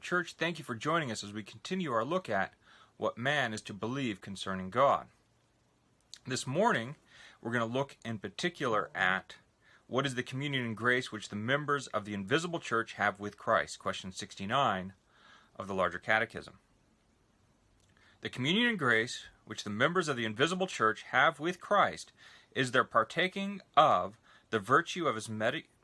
Church. Thank you for joining us as we continue our look at what man is to believe concerning God. This morning, we're going to look in particular at what is the communion and grace which the members of the invisible church have with Christ, question 69 of the Larger Catechism. The communion and grace which the members of the invisible church have with Christ is their partaking of the virtue of his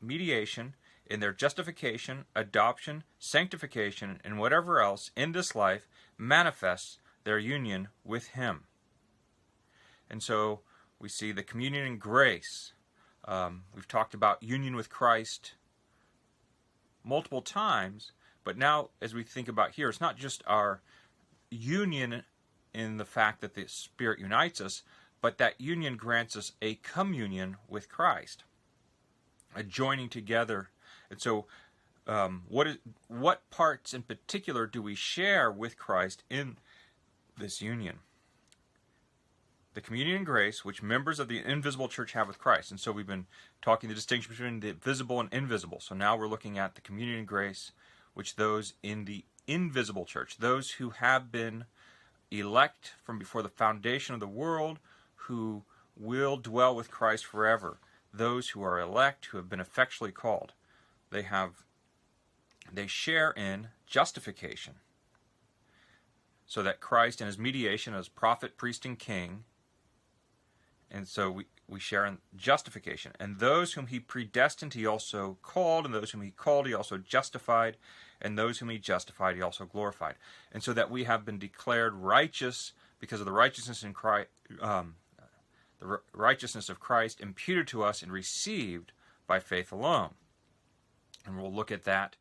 mediation in their justification, adoption, sanctification, and whatever else in this life manifests their union with him. And so we see the communion and grace. We've talked about union with Christ multiple times, but now as we think about here, it's not just our union in the fact that the Spirit unites us, but that union grants us a communion with Christ, a joining together. And so what parts in particular do we share with Christ in this union? The communion and grace which members of the invisible church have with Christ. And so we've been talking the distinction between the visible and invisible. So now we're looking at the communion and grace which those in the invisible church, those who have been elect from before the foundation of the world, who will dwell with Christ forever, those who are elect, who have been effectually called. They share in justification, so that Christ and his mediation as prophet, priest, and king, and so we share in justification. And those whom he predestined, he also called, and those whom he called, he also justified, and those whom he justified, he also glorified. And so that we have been declared righteous because of the righteousness in Christ, the righteousness of Christ imputed to us and received by faith alone. And we'll look at that